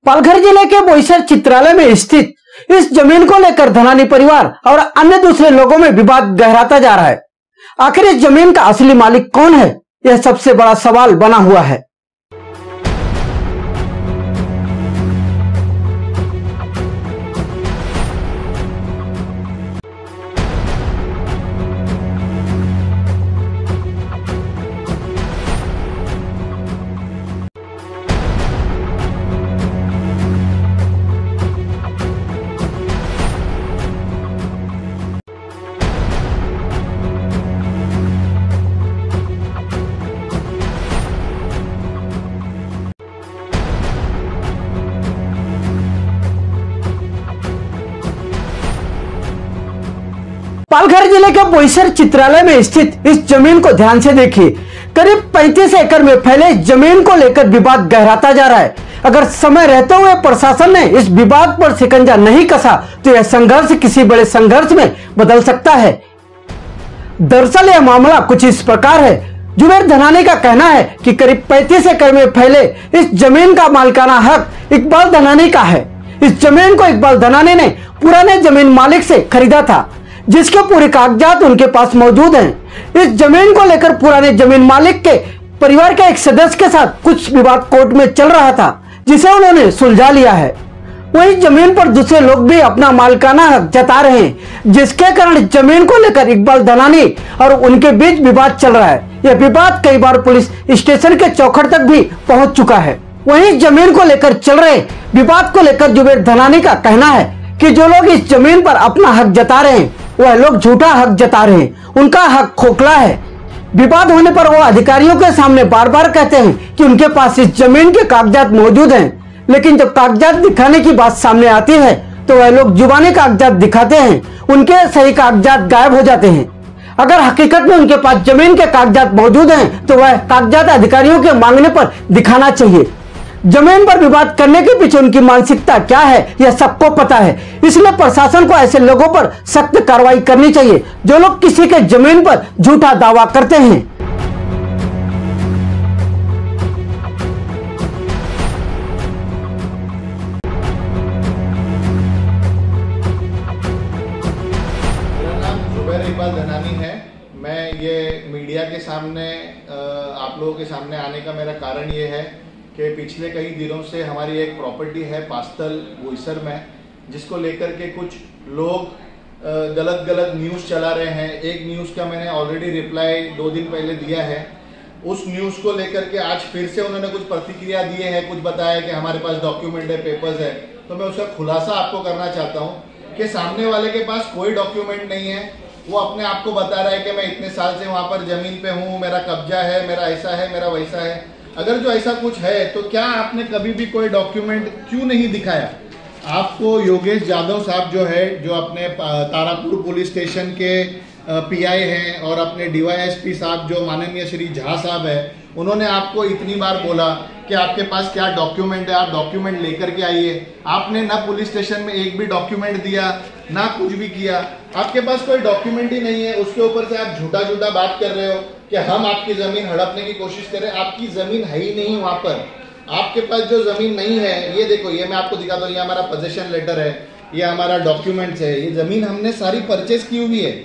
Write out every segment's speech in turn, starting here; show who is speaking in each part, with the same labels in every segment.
Speaker 1: पालघर जिले के बोईसर चित्रालय में स्थित इस जमीन को लेकर धनानी परिवार और अन्य दूसरे लोगों में विवाद गहराता जा रहा है। आखिर इस जमीन का असली मालिक कौन है, यह सबसे बड़ा सवाल बना हुआ है। पालघर जिले के बोईसर चित्रालय में स्थित इस जमीन को ध्यान से देखिए। करीब 35 एकड़ में फैले इस जमीन को लेकर विवाद गहराता जा रहा है। अगर समय रहते हुए प्रशासन ने इस विवाद पर शिकंजा नहीं कसा तो यह संघर्ष किसी बड़े संघर्ष में बदल सकता है। दरअसल यह मामला कुछ इस प्रकार है। जुबेर धनानी का कहना है कि करीब 35 एकड़ में फैले इस जमीन का मालिकाना हक इकबाल धनानी का है। इस जमीन को इकबाल धनानी ने पुराने जमीन मालिक से खरीदा था, जिसके पूरे कागजात उनके पास मौजूद हैं। इस जमीन को लेकर पुराने जमीन मालिक के परिवार के एक सदस्य के साथ कुछ विवाद कोर्ट में चल रहा था, जिसे उन्होंने सुलझा लिया है। वहीं जमीन पर दूसरे लोग भी अपना मालिकाना हक जता रहे हैं, जिसके कारण जमीन को लेकर इकबाल धनानी और उनके बीच विवाद चल रहा है। यह विवाद कई बार पुलिस स्टेशन के चौखट तक भी पहुंच चुका है। वहीं जमीन को लेकर चल रहे विवाद को लेकर जुबेर धनानी का कहना है कि जो लोग इस जमीन पर अपना हक जता रहे हैं वह लोग झूठा हक जता रहे हैं, उनका हक खोखला है। विवाद होने पर वो अधिकारियों के सामने बार बार कहते हैं कि उनके पास इस जमीन के कागजात मौजूद हैं, लेकिन जब कागजात दिखाने की बात सामने आती है तो वह लोग जुबानी कागजात दिखाते हैं, उनके सही कागजात गायब हो जाते हैं। अगर हकीकत में उनके पास जमीन के कागजात मौजूद हैं तो वह कागजात अधिकारियों के मांगने पर दिखाना चाहिए। जमीन पर विवाद करने के पीछे उनकी मानसिकता क्या है यह सबको पता है, इसलिए प्रशासन को ऐसे लोगों पर सख्त कार्रवाई करनी चाहिए जो लोग किसी के जमीन पर झूठा दावा करते हैं।
Speaker 2: मेरा नाम जुबेर इकबाल धनानी है। मैं ये मीडिया के सामने आप लोगों के सामने आने का मेरा कारण ये है कि पिछले कई दिनों से हमारी एक प्रॉपर्टी है पास्तल बोईसर में, जिसको लेकर के कुछ लोग गलत गलत न्यूज़ चला रहे हैं। एक न्यूज़ का मैंने ऑलरेडी रिप्लाई 2 दिन पहले दिया है। उस न्यूज़ को लेकर के आज फिर से उन्होंने कुछ प्रतिक्रिया दिए हैं, कुछ बताया कि हमारे पास डॉक्यूमेंट है, पेपर्स है। तो मैं उसका खुलासा आपको करना चाहता हूँ कि सामने वाले के पास कोई डॉक्यूमेंट नहीं है। वो अपने आप को बता रहा है कि मैं इतने साल से वहाँ पर जमीन पे हूँ, मेरा कब्जा है, मेरा ऐसा है, मेरा वैसा है। अगर जो ऐसा कुछ है तो क्या आपने कभी भी कोई डॉक्यूमेंट क्यों नहीं दिखाया? आपको योगेश यादव साहब जो है, जो अपने तारापुर पुलिस स्टेशन के पीआई हैं, और अपने डीवाईएसपी साहब जो माननीय श्री झा साहब है, उन्होंने आपको इतनी बार बोला कि आपके पास क्या डॉक्यूमेंट है, आप डॉक्यूमेंट लेकर के आइए। आपने ना पुलिस स्टेशन में एक भी डॉक्यूमेंट दिया, ना कुछ भी किया। आपके पास कोई डॉक्यूमेंट ही नहीं है, उसके ऊपर से आप झूठा झूठा बात कर रहे हो कि हम आपकी जमीन हड़पने की कोशिश कर रहे हैं। आपकी जमीन है ही नहीं वहां पर। आपके पास जो जमीन नहीं है, ये देखो, ये मैं आपको दिखाता हूँ, ये हमारा पोजीशन लेटर है, ये हमारा डॉक्यूमेंट्स है। ये जमीन हमने सारी परचेज की हुई है,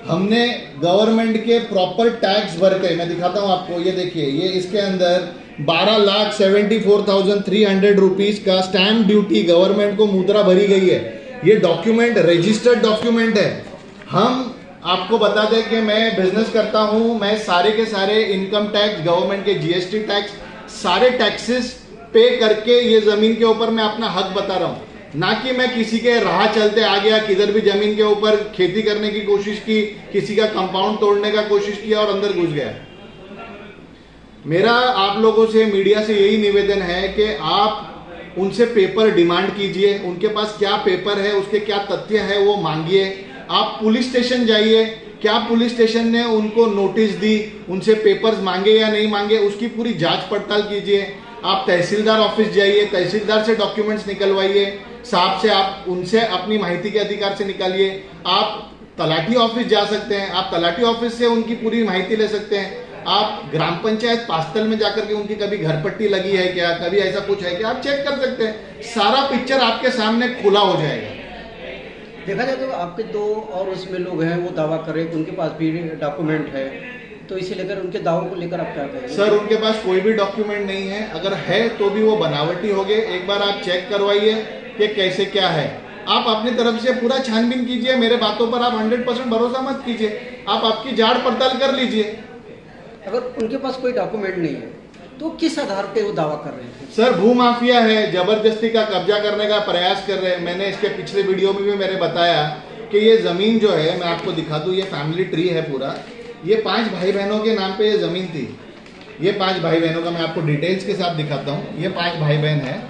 Speaker 2: हमने गवर्नमेंट के प्रॉपर टैक्स भर के, मैं दिखाता हूँ आपको, ये देखिए, ये इसके अंदर 12,74,300 रुपीज का स्टैम्प ड्यूटी गवर्नमेंट को मुद्रा भरी गई है। ये डॉक्यूमेंट रजिस्टर्ड डॉक्यूमेंट है। हम आपको बता दें कि मैं बिजनेस करता हूं, मैं सारे के सारे इनकम टैक्स, गवर्नमेंट के जीएसटी टैक्स, सारे टैक्सेस पे करके ये जमीन के ऊपर मैं अपना हक बता रहा हूं, ना कि मैं किसी के राह चलते आ गया, किधर भी जमीन के ऊपर खेती करने की कोशिश की, किसी का कंपाउंड तोड़ने का कोशिश किया और अंदर घुस गया। मेरा आप लोगों से, मीडिया से यही निवेदन है कि आप उनसे पेपर डिमांड कीजिए। उनके पास क्या पेपर है, उसके क्या तथ्य है, वो मांगिए। आप पुलिस स्टेशन जाइए, क्या पुलिस स्टेशन ने उनको नोटिस दी, उनसे पेपर्स मांगे या नहीं मांगे, उसकी पूरी जांच पड़ताल कीजिए। आप तहसीलदार ऑफिस जाइए, तहसीलदार से डॉक्यूमेंट्स निकलवाइए, साहब से आप उनसे अपनी माहिती के अधिकार से निकालिए। आप तलाठी ऑफिस जा सकते हैं, आप तलाठी ऑफिस से उनकी पूरी माहिती ले सकते हैं। आप ग्राम पंचायत पास्तल में जाकर के उनकी कभी घर पट्टी लगी है क्या, कभी ऐसा कुछ है क्या, आप चेक कर सकते हैं। सारा पिक्चर आपके सामने खुला हो जाएगा।
Speaker 1: देखा जाए तो आपके 2 और उसमें लोग हैं, वो दावा कर रहे हैं कि उनके पास भी डॉक्यूमेंट है, तो इसे लेकर उनके दावों को लेकर आप क्या कहेंगे?
Speaker 2: सर उनके पास कोई भी डॉक्यूमेंट नहीं है, अगर है तो भी वो बनावटी हो गए। एक बार आप चेक करवाइए कि कैसे क्या है। आप अपनी तरफ से पूरा छानबीन कीजिए, मेरे बातों पर आप 100% भरोसा मत कीजिए, आप आपकी जांच पड़ताल कर लीजिए।
Speaker 1: अगर उनके पास कोई डॉक्यूमेंट नहीं है तो किस आधार पे वो दावा कर रहे हैं?
Speaker 2: सर भूमाफिया है, जबरदस्ती का कब्जा करने का प्रयास कर रहे हैं। मैंने इसके पिछले वीडियो में भी मैंने बताया कि ये जमीन जो है, मैं आपको दिखा दूं, ये फैमिली ट्री है पूरा। ये 5 भाई बहनों के नाम पे ये जमीन थी। ये 5 भाई बहनों का मैं आपको डिटेल्स के साथ दिखाता हूँ। ये 5 भाई बहन है,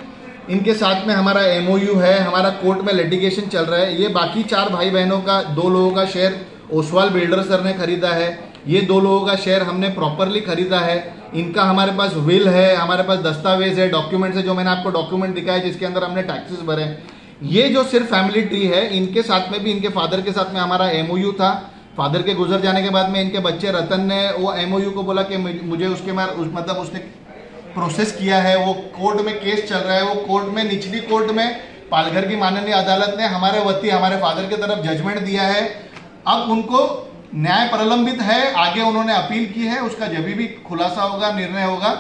Speaker 2: इनके साथ में हमारा MOU है, हमारा कोर्ट में लिटिगेशन चल रहा है। ये बाकी 4 भाई बहनों का 2 लोगों का शेयर ओसवाल बिल्डर सर ने खरीदा है। ये 2 लोगों का शेयर हमने प्रॉपरली खरीदा है। इनका हमारे पास विल है, हमारे पास दस्तावेज है, डॉक्यूमेंट्स है, जो मैंने आपको डॉक्यूमेंट दिखाया जिसके अंदर हमने टैक्सेस भरे। ये जो सिर्फ फैमिली ट्री है, इनके साथ में भी, इनके फादर के साथ में हमारा MOU था। फादर के गुजर जाने के बाद में इनके बच्चे रतन ने वो MOU को बोला कि मुझे उसके मतलब उसने प्रोसेस किया है, वो कोर्ट में केस चल रहा है, वो कोर्ट में, निचली कोर्ट में पालघर की माननीय अदालत ने हमारे वती हमारे फादर की तरफ जजमेंट दिया है। अब उनको न्याय प्रलंबित है, आगे उन्होंने अपील की है, उसका जब भी खुलासा होगा, निर्णय होगा,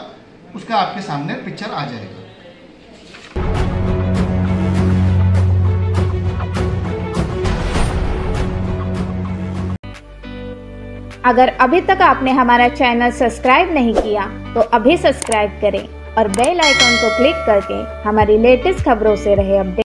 Speaker 2: उसका आपके सामने पिक्चर आ जाएगा।
Speaker 3: अगर अभी तक आपने हमारा चैनल सब्सक्राइब नहीं किया तो अभी सब्सक्राइब करें और बेल आइकन को क्लिक करके हमारी लेटेस्ट खबरों से रहे अपडेट।